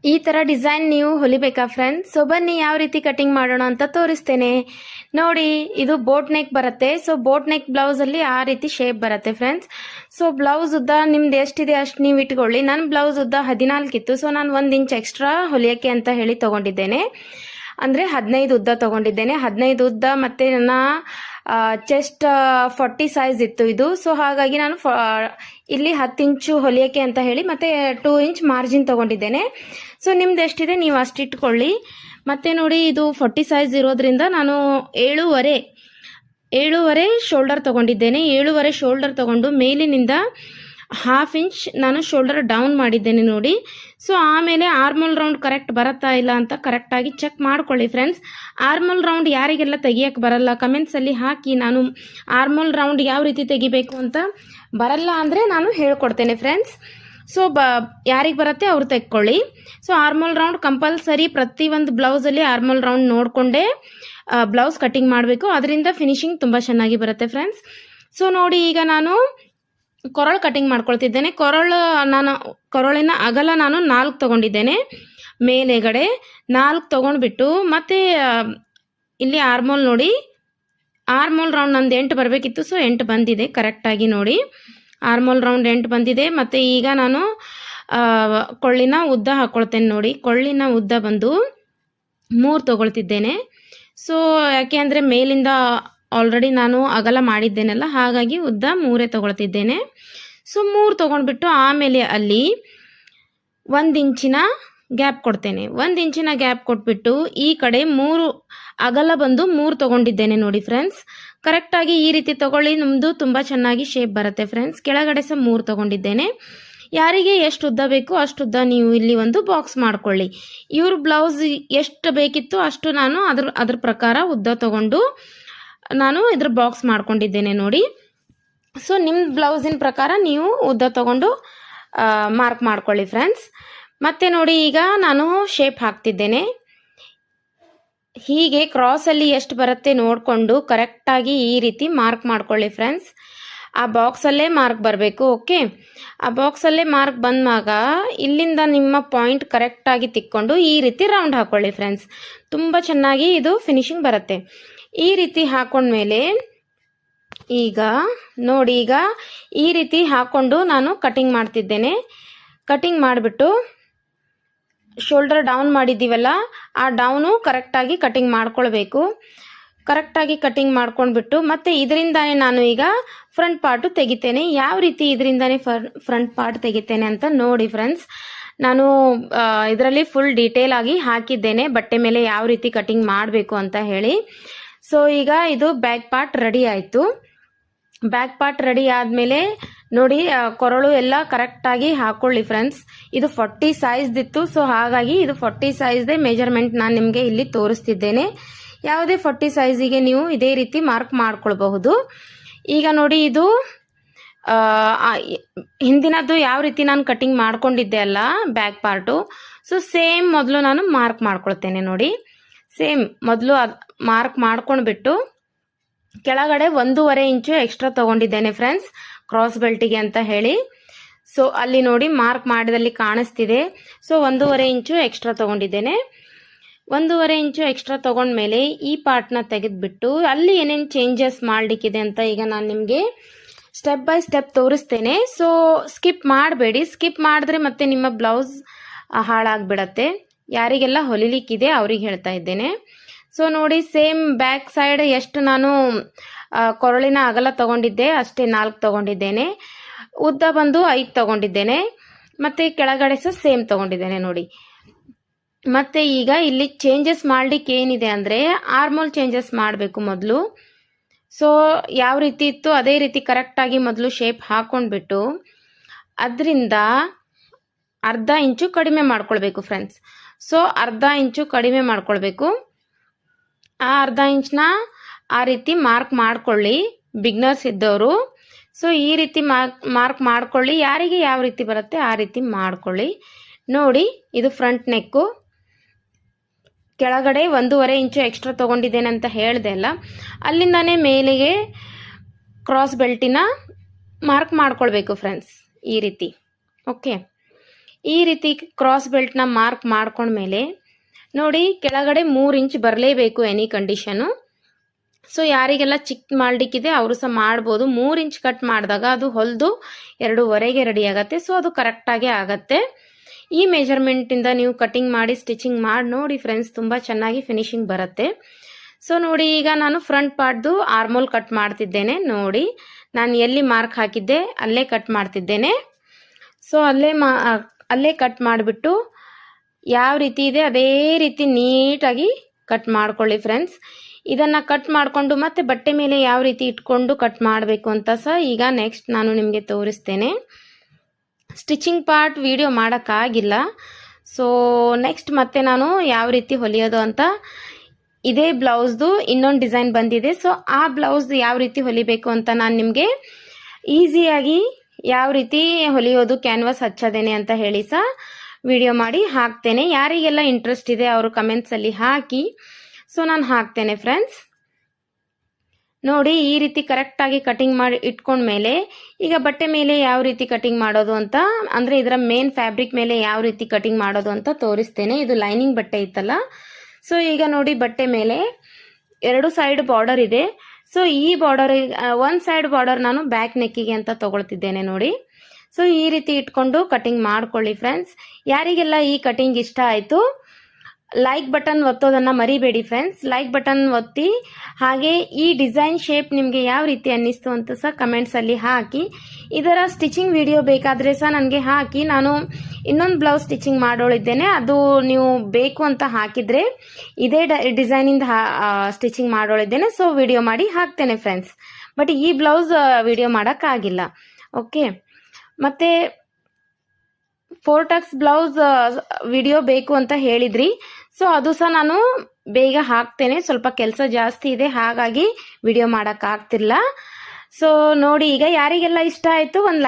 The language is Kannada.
ಈ ಥರ ಡಿಸೈನ್ ನೀವು ಹೊಲಿಬೇಕಾ ಫ್ರೆಂಡ್ಸ್? ಸೊ ಬನ್ನಿ ಯಾವ ರೀತಿ ಕಟಿಂಗ್ ಮಾಡೋಣ ಅಂತ ತೋರಿಸ್ತೇನೆ. ನೋಡಿ, ಇದು ಬೋಟ್ ನೆಕ್ ಬರುತ್ತೆ. ಸೊ ಬೋಟ್ ನೆಕ್ ಬ್ಲೌಸಲ್ಲಿ ಆ ರೀತಿ ಶೇಪ್ ಬರುತ್ತೆ ಫ್ರೆಂಡ್ಸ್. ಸೊ ಬ್ಲೌಸ್ ಉದ್ದ ನಿಮ್ದು ಎಷ್ಟಿದೆ ಅಷ್ಟು ನೀವು ಇಟ್ಕೊಳ್ಳಿ. ನನ್ನ ಬ್ಲೌಸ್ ಉದ್ದ 14 ಇತ್ತು. ಸೊ ನಾನು 1 ಇಂಚ್ ಎಕ್ಸ್ಟ್ರಾ ಹೊಲಿಯೋಕ್ಕೆ ಅಂತ ಹೇಳಿ ತಗೊಂಡಿದ್ದೇನೆ. ಅಂದರೆ 15 ಉದ್ದ ತಗೊಂಡಿದ್ದೇನೆ. 15 ಉದ್ದ ಮತ್ತು ನನ್ನ ಚೆಸ್ಟ್ 40 ಸೈಜ್ ಇತ್ತು ಇದು. ಸೊ ಹಾಗಾಗಿ ನಾನು ಇಲ್ಲಿ 10 ಇಂಚು ಹೊಲಿಯೋಕ್ಕೆ ಅಂತ ಹೇಳಿ ಮತ್ತೆ 2 ಇಂಚ್ ಮಾರ್ಜಿನ್ ತಗೊಂಡಿದ್ದೇನೆ. ಸೊ ನಿಮ್ದು ಎಷ್ಟಿದೆ ನೀವು ಅಷ್ಟು ಇಟ್ಕೊಳ್ಳಿ. ಮತ್ತೆ ನೋಡಿ, ಇದು 40 ಸೈಜ್ ಇರೋದ್ರಿಂದ ನಾನು 7.5 ಶೋಲ್ಡರ್ ತಗೊಂಡಿದ್ದೇನೆ. 7.5 ಶೋಲ್ಡರ್ ತಗೊಂಡು ಮೇಲಿನಿಂದ 1/2 ಇಂಚ್ ನಾನು ಶೋಲ್ಡರ್ ಡೌನ್ ಮಾಡಿದ್ದೇನೆ ನೋಡಿ. ಸೊ ಆಮೇಲೆ ಆರ್ಮೋಲ್ ರೌಂಡ್ ಕರೆಕ್ಟ್ ಬರುತ್ತಾ ಇಲ್ಲ ಅಂತ ಕರೆಕ್ಟಾಗಿ ಚೆಕ್ ಮಾಡ್ಕೊಳ್ಳಿ ಫ್ರೆಂಡ್ಸ್. ಆರ್ಮೋಲ್ ರೌಂಡ್ ಯಾರಿಗೆಲ್ಲ ತೆಗಿಯಕ್ಕೆ ಬರಲ್ಲ ಕಮೆಂಟ್ಸಲ್ಲಿ ಹಾಕಿ. ನಾನು ಆರ್ಮೋಲ್ ರೌಂಡ್ ಯಾವ ರೀತಿ ತೆಗಿಬೇಕು ಅಂತ ಬರಲ್ಲ ಅಂದರೆ ನಾನು ಹೇಳ್ಕೊಡ್ತೇನೆ ಫ್ರೆಂಡ್ಸ್. ಸೊ ಯಾರಿಗೆ ಬರುತ್ತೆ ಅವ್ರು ತೆಕ್ಕೊಳ್ಳಿ. ಸೊ ಆರ್ಮೋಲ್ ರೌಂಡ್ ಕಂಪಲ್ಸರಿ ಪ್ರತಿಯೊಂದು ಬ್ಲೌಸಲ್ಲಿ ಆರ್ಮೋಲ್ ರೌಂಡ್ ನೋಡಿಕೊಂಡೇ ಬ್ಲೌಸ್ ಕಟಿಂಗ್ ಮಾಡಬೇಕು. ಅದರಿಂದ ಫಿನಿಶಿಂಗ್ ತುಂಬ ಚೆನ್ನಾಗಿ ಬರುತ್ತೆ ಫ್ರೆಂಡ್ಸ್. ಸೊ ನೋಡಿ, ಈಗ ನಾನು ಕೊರಳು ಕಟಿಂಗ್ ಮಾಡ್ಕೊಳ್ತಿದ್ದೇನೆ. ಕೊರಳಿನ ಅಗಲ ನಾನು 4 ತಗೊಂಡಿದ್ದೇನೆ. ಮೇಲೆಗಡೆ 4 ತಗೊಂಡ್ಬಿಟ್ಟು ಮತ್ತೆ ಇಲ್ಲಿ ಆರ್ಮೋಲ್ ನೋಡಿ, ಆರ್ಮೋಲ್ ರೌಂಡ್ ನಂದು 8 ಬರಬೇಕಿತ್ತು. ಸೊ 8 ಬಂದಿದೆ ಕರೆಕ್ಟಾಗಿ ನೋಡಿ. ಆರ್ಮೋಲ್ ರೌಂಡ್ 8 ಬಂದಿದೆ. ಮತ್ತು ಈಗ ನಾನು ಕೊಳ್ಳಿನ ಉದ್ದ ಹಾಕ್ಕೊಳ್ತೇನೆ ನೋಡಿ. ಕೊಳ್ಳಿನ ಉದ್ದ ಬಂದು 3 ತಗೊಳ್ತಿದ್ದೇನೆ. ಸೊ ಯಾಕೆ ಅಂದರೆ ಮೇಲಿಂದ ಆಲ್ರೆಡಿ ನಾನು ಅಗಲ ಮಾಡಿದ್ದೇನಲ್ಲ, ಹಾಗಾಗಿ ಉದ್ದ 3 ತಗೊಳ್ತಿದ್ದೇನೆ. ಸೊ 3 ತಗೊಂಡ್ಬಿಟ್ಟು ಆಮೇಲೆ ಅಲ್ಲಿ 1 ಇಂಚಿನ ಗ್ಯಾಪ್ ಕೊಡ್ತೇನೆ. 1 ಇಂಚಿನ ಗ್ಯಾಪ್ ಕೊಟ್ಬಿಟ್ಟು ಈ ಕಡೆ 3 ಅಗಲ ಬಂದು 3 ತಗೊಂಡಿದ್ದೇನೆ ನೋಡಿ ಫ್ರೆಂಡ್ಸ್. ಕರೆಕ್ಟಾಗಿ ಈ ರೀತಿ ತಗೊಳ್ಳಿ, ನಿಮ್ಮದು ತುಂಬ ಚೆನ್ನಾಗಿ ಶೇಪ್ ಬರುತ್ತೆ ಫ್ರೆಂಡ್ಸ್. ಕೆಳಗಡೆ ಸಹ 3 ತಗೊಂಡಿದ್ದೇನೆ. ಯಾರಿಗೆ ಎಷ್ಟು ಉದ್ದ ಬೇಕು ಅಷ್ಟು ಉದ್ದ ನೀವು ಇಲ್ಲಿ ಒಂದು ಬಾಕ್ಸ್ ಮಾಡ್ಕೊಳ್ಳಿ. ಇವ್ರ ಬ್ಲೌಸ್ ಎಷ್ಟು ಬೇಕಿತ್ತು ಅಷ್ಟು ನಾನು ಅದ್ರ ಪ್ರಕಾರ ಉದ್ದ ತಗೊಂಡು ನಾನು ಇದ್ರ ಬಾಕ್ಸ್ ಮಾಡ್ಕೊಂಡಿದ್ದೇನೆ ನೋಡಿ. ಸೊ ನಿಮ್ಮ ಬ್ಲೌಸಿನ ಪ್ರಕಾರ ನೀವು ಉದ್ದ ತಗೊಂಡು ಮಾರ್ಕ್ ಮಾಡ್ಕೊಳ್ಳಿ ಫ್ರೆಂಡ್ಸ್. ಮತ್ತೆ ನೋಡಿ, ಈಗ ನಾನು ಶೇಪ್ ಹಾಕ್ತಿದ್ದೇನೆ. ಹೀಗೆ ಕ್ರಾಸಲ್ಲಿ ಎಷ್ಟು ಬರುತ್ತೆ ನೋಡಿಕೊಂಡು ಕರೆಕ್ಟಾಗಿ ಈ ರೀತಿ ಮಾರ್ಕ್ ಮಾಡ್ಕೊಳ್ಳಿ ಫ್ರೆಂಡ್ಸ್. ಆ ಬಾಕ್ಸಲ್ಲೇ ಮಾರ್ಕ್ ಬರಬೇಕು. ಓಕೆ, ಆ ಬಾಕ್ಸಲ್ಲೇ ಮಾರ್ಕ್ ಬಂದಾಗ ಇಲ್ಲಿಂದ ನಿಮ್ಮ ಪಾಯಿಂಟ್ ಕರೆಕ್ಟಾಗಿ ತಿಕ್ಕೊಂಡು ಈ ರೀತಿ ರೌಂಡ್ ಹಾಕ್ಕೊಳ್ಳಿ ಫ್ರೆಂಡ್ಸ್. ತುಂಬ ಚೆನ್ನಾಗಿ ಇದು ಫಿನಿಶಿಂಗ್ ಬರುತ್ತೆ. ಈ ರೀತಿ ಹಾಕೊಂಡ್ಮೇಲೆ ಈಗ ನೋಡಿ, ಈಗ ಈ ರೀತಿ ಹಾಕೊಂಡು ನಾನು ಕಟಿಂಗ್ ಮಾಡ್ತಿದ್ದೇನೆ. ಕಟಿಂಗ್ ಮಾಡಿಬಿಟ್ಟು ಶೋಲ್ಡರ್ ಡೌನ್ ಮಾಡಿದ್ದೀವಲ್ಲ, ಆ ಡೌನು ಕರೆಕ್ಟಾಗಿ ಕಟಿಂಗ್ ಮಾಡ್ಕೊಳ್ಬೇಕು. ಕರೆಕ್ಟಾಗಿ ಕಟಿಂಗ್ ಮಾಡ್ಕೊಂಡ್ಬಿಟ್ಟು ಮತ್ತೆ ಇದರಿಂದಾನೇ ನಾನು ಈಗ ಫ್ರಂಟ್ ಪಾರ್ಟು ತೆಗಿತೇನೆ. ಯಾವ ರೀತಿ ಇದರಿಂದಾನೇ ಫ್ರಂಟ್ ಪಾರ್ಟ್ ತೆಗಿತೇನೆ ಅಂತ ನೋಡಿ ಫ್ರೆಂಡ್ಸ್. ನಾನು ಇದರಲ್ಲಿ ಫುಲ್ ಡೀಟೇಲ್ ಆಗಿ ಹಾಕಿದ್ದೇನೆ ಬಟ್ಟೆ ಮೇಲೆ ಯಾವ ರೀತಿ ಕಟಿಂಗ್ ಮಾಡಬೇಕು ಅಂತ ಹೇಳಿ. ಸೊ ಈಗ ಇದು ಬ್ಯಾಕ್ ಪಾರ್ಟ್ ರೆಡಿ ಆಯಿತು. ಬ್ಯಾಕ್ ಪಾರ್ಟ್ ರೆಡಿ ಆದಮೇಲೆ ನೋಡಿ, ಕೊರಳು ಎಲ್ಲ ಕರೆಕ್ಟಾಗಿ ಹಾಕೊಳ್ಳಿ ಫ್ರೆಂಡ್ಸ್. ಇದು 40 ಸೈಜ್ದಿತ್ತು. ಸೊ ಹಾಗಾಗಿ ಇದು 40 ಸೈಜ್ದೇ ಮೆಜರ್ಮೆಂಟ್ ನಾನು ನಿಮಗೆ ಇಲ್ಲಿ ತೋರಿಸ್ತಿದ್ದೇನೆ. ಯಾವುದೇ 40 ಸೈಜಿಗೆ ನೀವು ಇದೇ ರೀತಿ ಮಾರ್ಕ್ ಮಾಡ್ಕೊಳ್ಬಹುದು. ಈಗ ನೋಡಿ, ಇದು ಹಿಂದಿನದ್ದು ಯಾವ ರೀತಿ ನಾನು ಕಟಿಂಗ್ ಮಾಡ್ಕೊಂಡಿದ್ದೆ ಅಲ್ಲ ಬ್ಯಾಕ್ ಪಾರ್ಟು, ಸೊ ಸೇಮ್ ಮೊದಲು ನಾನು ಮಾರ್ಕ್ ಮಾಡ್ಕೊಳ್ತೇನೆ ನೋಡಿ. ಸೇಮ್ ಮೊದಲು ಮಾರ್ಕ್ ಮಾಡ್ಕೊಂಡ್ಬಿಟ್ಟು ಕೆಳಗಡೆ 1.5 ಇಂಚು ಎಕ್ಸ್ಟ್ರಾ ತಗೊಂಡಿದ್ದೇನೆ ಫ್ರೆಂಡ್ಸ್, ಕ್ರಾಸ್ ಬೆಲ್ಟಿಗೆ ಅಂತ ಹೇಳಿ. ಸೊ ಅಲ್ಲಿ ನೋಡಿ ಮಾರ್ಕ್ ಮಾಡಿದಲ್ಲಿ ಕಾಣಿಸ್ತಿದೆ. ಸೊ 1.5 ಇಂಚು ಎಕ್ಸ್ಟ್ರಾ ತಗೊಂಡಿದ್ದೇನೆ. 1.5 ಇಂಚು ಎಕ್ಸ್ಟ್ರಾ ತಗೊಂಡ್ಮೇಲೆ ಈ ಪಾರ್ಟ್ನ ತೆಗೆದ್ಬಿಟ್ಟು ಅಲ್ಲಿ ಏನೇನು ಚೇಂಜಸ್ ಮಾಡಲಿಕ್ಕಿದೆ ಅಂತ ಈಗ ನಾನು ನಿಮಗೆ ಸ್ಟೆಪ್ ಬೈ ಸ್ಟೆಪ್ ತೋರಿಸ್ತೇನೆ. ಸೊ ಸ್ಕಿಪ್ ಮಾಡಬೇಡಿ. ಸ್ಕಿಪ್ ಮಾಡಿದ್ರೆ ಮತ್ತೆ ನಿಮ್ಮ ಬ್ಲೌಸ್ ಹಾಳಾಗ್ಬಿಡತ್ತೆ. ಯಾರಿಗೆಲ್ಲ ಹೊಲಿಲಿಕ್ಕಿದೆ ಅವ್ರಿಗೆ ಹೇಳ್ತಾ ಇದ್ದೇನೆ. ಸೊ ನೋಡಿ, ಸೇಮ್ ಬ್ಯಾಕ್ ಸೈಡ್ ಎಷ್ಟು ನಾನು ಕೊರಳಿನ ಅಗಲ ತಗೊಂಡಿದ್ದೆ ಅಷ್ಟೇ 4 ತಗೊಂಡಿದ್ದೇನೆ. ಉದ್ದ ಬಂದು 5 ತಗೊಂಡಿದ್ದೇನೆ. ಮತ್ತೆ ಕೆಳಗಡೆ ಸಹ ಸೇಮ್ ತಗೊಂಡಿದ್ದೇನೆ ನೋಡಿ. ಮತ್ತೆ ಈಗ ಇಲ್ಲಿ ಚೇಂಜಸ್ ಮಾಡ್ಲಿಕ್ಕೆ ಏನಿದೆ ಅಂದರೆ ಆರ್ಮೋಲ್ ಚೇಂಜಸ್ ಮಾಡಬೇಕು ಮೊದಲು. ಸೊ ಯಾವ ರೀತಿ ಇತ್ತು ಅದೇ ರೀತಿ ಕರೆಕ್ಟಾಗಿ ಮೊದಲು ಶೇಪ್ ಹಾಕೊಂಡ್ಬಿಟ್ಟು ಅದರಿಂದ 1/2 ಇಂಚು ಕಡಿಮೆ ಮಾಡ್ಕೊಳ್ಬೇಕು ಫ್ರೆಂಡ್ಸ್. ಸೊ 1/2 ಇಂಚು ಕಡಿಮೆ ಮಾಡ್ಕೊಳ್ಬೇಕು. ಆ 1/2 ಇಂಚನ್ನ ಆ ರೀತಿ ಮಾರ್ಕ್ ಮಾಡ್ಕೊಳ್ಳಿ ಬಿಗ್ನರ್ಸ್ ಇದ್ದವರು. ಸೊ ಈ ರೀತಿ ಮಾರ್ಕ್ ಮಾಡ್ಕೊಳ್ಳಿ. ಯಾರಿಗೆ ಯಾವ ರೀತಿ ಬರುತ್ತೆ ಆ ರೀತಿ ಮಾಡ್ಕೊಳ್ಳಿ ನೋಡಿ. ಇದು ಫ್ರಂಟ್ ನೆಕ್ಕು. ಕೆಳಗಡೆ 1.5 ಇಂಚು ಎಕ್ಸ್ಟ್ರಾ ತಗೊಂಡಿದ್ದೇನೆ ಅಂತ ಹೇಳಿದೆ ಅಲ್ಲ, ಅಲ್ಲಿಂದಾನೇ ಮೇಲೆಗೆ ಕ್ರಾಸ್ ಬೆಲ್ಟಿನ ಮಾರ್ಕ್ ಮಾಡ್ಕೊಳ್ಬೇಕು ಫ್ರೆಂಡ್ಸ್ ಈ ರೀತಿ. ಓಕೆ, ಈ ರೀತಿ ಕ್ರಾಸ್ ಬೆಲ್ಟ್ನ ಮಾರ್ಕ್ ಮಾಡ್ಕೊಂಡ್ಮೇಲೆ ನೋಡಿ ಕೆಳಗಡೆ 3 ಇಂಚ್ ಬರಲೇಬೇಕು ಎನಿ ಕಂಡೀಷನು. ಸೊ ಯಾರಿಗೆಲ್ಲ ಚಿಕ್ಕ ಮಾಡಲಿಕ್ಕಿದೆ ಅವರು ಸಹ ಮಾಡ್ಬೋದು. 3 ಇಂಚ್ ಕಟ್ ಮಾಡಿದಾಗ ಅದು ಹೊಲಿದು 2.5ಗೆ ರೆಡಿ ಆಗುತ್ತೆ. ಸೊ ಅದು ಕರೆಕ್ಟಾಗಿ ಆಗತ್ತೆ. ಈ ಮೆಜರ್ಮೆಂಟಿಂದ ನೀವು ಕಟಿಂಗ್ ಮಾಡಿ ಸ್ಟಿಚಿಂಗ್ ಮಾಡಿ ನೋಡಿ ಫ್ರೆಂಡ್ಸ್, ತುಂಬ ಚೆನ್ನಾಗಿ ಫಿನಿಶಿಂಗ್ ಬರುತ್ತೆ. ಸೊ ನೋಡಿ ಈಗ ನಾನು ಫ್ರಂಟ್ ಪಾರ್ಟ್ದು ಆರ್ಮೋಲ್ ಕಟ್ ಮಾಡ್ತಿದ್ದೇನೆ. ನೋಡಿ ನಾನು ಎಲ್ಲಿ ಮಾರ್ಕ್ ಹಾಕಿದ್ದೆ ಅಲ್ಲೇ ಕಟ್ ಮಾಡ್ತಿದ್ದೇನೆ. ಸೊ ಅಲ್ಲೇ ಕಟ್ ಮಾಡಿಬಿಟ್ಟು ಯಾವ ರೀತಿ ಇದೆ ಅದೇ ರೀತಿ ನೀಟಾಗಿ ಕಟ್ ಮಾಡ್ಕೊಳ್ಳಿ ಫ್ರೆಂಡ್ಸ್. ಇದನ್ನು ಕಟ್ ಮಾಡಿಕೊಂಡು ಮತ್ತೆ ಬಟ್ಟೆ ಮೇಲೆ ಯಾವ ರೀತಿ ಇಟ್ಕೊಂಡು ಕಟ್ ಮಾಡಬೇಕು ಅಂತ ಸಹ ಈಗ ನೆಕ್ಸ್ಟ್ ನಾನು ನಿಮಗೆ ತೋರಿಸ್ತೇನೆ. ಸ್ಟಿಚಿಂಗ್ ಪಾರ್ಟ್ ವಿಡಿಯೋ ಮಾಡೋಕ್ಕಾಗಿಲ್ಲ. ಸೊ ನೆಕ್ಸ್ಟ್ ಮತ್ತೆ ನಾನು ಯಾವ ರೀತಿ ಹೊಲಿಯೋದು ಅಂತ, ಇದೇ ಬ್ಲೌಸ್ದು ಇನ್ನೊಂದು ಡಿಸೈನ್ ಬಂದಿದೆ. ಸೊ ಆ ಬ್ಲೌಸ್ ಯಾವ ರೀತಿ ಹೊಲಿಬೇಕು ಅಂತ ನಾನು ನಿಮಗೆ ಈಸಿಯಾಗಿ ಯಾವ ರೀತಿ ಹೊಲಿಯೋದು ಕ್ಯಾನ್ವಾಸ್ ಹಚ್ಚೋದೇನೆ ಅಂತ ಹೇಳಿ ಸಹ ವಿಡಿಯೋ ಮಾಡಿ ಹಾಕ್ತೇನೆ. ಯಾರಿಗೆಲ್ಲ ಇಂಟ್ರೆಸ್ಟ್ ಇದೆ ಅವರು ಕಮೆಂಟ್ಸಲ್ಲಿ ಹಾಕಿ. ಸೊ ನಾನು ಹಾಕ್ತೇನೆ ಫ್ರೆಂಡ್ಸ್. ನೋಡಿ ಈ ರೀತಿ ಕರೆಕ್ಟಾಗಿ ಕಟಿಂಗ್ ಮಾಡಿ ಇಟ್ಕೊಂಡ್ಮೇಲೆ ಈಗ ಬಟ್ಟೆ ಮೇಲೆ ಯಾವ ರೀತಿ ಕಟಿಂಗ್ ಮಾಡೋದು ಅಂತ, ಅಂದರೆ ಇದರ ಮೇನ್ ಫ್ಯಾಬ್ರಿಕ್ ಮೇಲೆ ಯಾವ ರೀತಿ ಕಟಿಂಗ್ ಮಾಡೋದು ಅಂತ ತೋರಿಸ್ತೇನೆ. ಇದು ಲೈನಿಂಗ್ ಬಟ್ಟೆ ಇತ್ತಲ್ಲ. ಸೊ ಈಗ ನೋಡಿ ಬಟ್ಟೆ ಮೇಲೆ 2 ಸೈಡ್ ಬಾರ್ಡರ್ ಇದೆ. ಸೊ ಈ ಬಾರ್ಡರ್ ಒಂದು ಸೈಡ್ ಬಾರ್ಡರ್ ನಾನು ಬ್ಯಾಕ್ ನೆಕ್ಕಿಗೆ ಅಂತ ತಗೊಳ್ತಿದ್ದೇನೆ ನೋಡಿ. ಸೊ ಈ ರೀತಿ ಇಟ್ಕೊಂಡು ಕಟಿಂಗ್ ಮಾಡ್ಕೊಳ್ಳಿ ಫ್ರೆಂಡ್ಸ್. ಯಾರಿಗೆಲ್ಲ ಈ ಕಟಿಂಗ್ ಇಷ್ಟ ಆಯಿತು ಲೈಕ್ ಬಟನ್ ಒತ್ತೋದನ್ನು ಮರಿಬೇಡಿ ಫ್ರೆಂಡ್ಸ್. ಲೈಕ್ ಬಟನ್ ಒತ್ತಿ, ಹಾಗೆ ಈ ಡಿಸೈನ್ ಶೇಪ್ ನಿಮಗೆ ಯಾವ ರೀತಿ ಅನ್ನಿಸ್ತು ಅಂತ ಸಹ ಕಮೆಂಟ್ಸಲ್ಲಿ ಹಾಕಿ. ಇದರ ಸ್ಟಿಚಿಂಗ್ ವಿಡಿಯೋ ಬೇಕಾದರೆ ಸಹ ನನಗೆ ಹಾಕಿ. ನಾನು ಇನ್ನೊಂದು ಬ್ಲೌಸ್ ಸ್ಟಿಚಿಂಗ್ ಮಾಡೋಳಿದ್ದೇನೆ, ಅದು ನೀವು ಬೇಕು ಅಂತ ಹಾಕಿದರೆ ಇದೇ ಡಿಸೈನಿಂದ ಸ್ಟಿಚಿಂಗ್ ಮಾಡೋಳಿದ್ದೇನೆ. ಸೊ ವಿಡಿಯೋ ಮಾಡಿ ಹಾಕ್ತೇನೆ ಫ್ರೆಂಡ್ಸ್. ಬಟ್ ಈ ಬ್ಲೌಸ್ ವಿಡಿಯೋ ಮಾಡೋಕ್ಕಾಗಿಲ್ಲ. ಓಕೆ, ಮತ್ತು 4 ಟಕ್ಸ್ ಬ್ಲೌಸ್ ವಿಡಿಯೋ ಬೇಕು ಅಂತ ಹೇಳಿದ್ರಿ. ಸೊ ಅದು ಸಹ ನಾನು ಬೇಗ ಹಾಕ್ತೇನೆ. ಸ್ವಲ್ಪ ಕೆಲಸ ಜಾಸ್ತಿ ಇದೆ, ಹಾಗಾಗಿ ವಿಡಿಯೋ ಮಾಡೋಕ್ಕಾಗ್ತಿಲ್ಲ. ಸೊ ನೋಡಿ ಈಗ ಯಾರಿಗೆಲ್ಲ ಇಷ್ಟ ಆಯಿತು ಒಂದು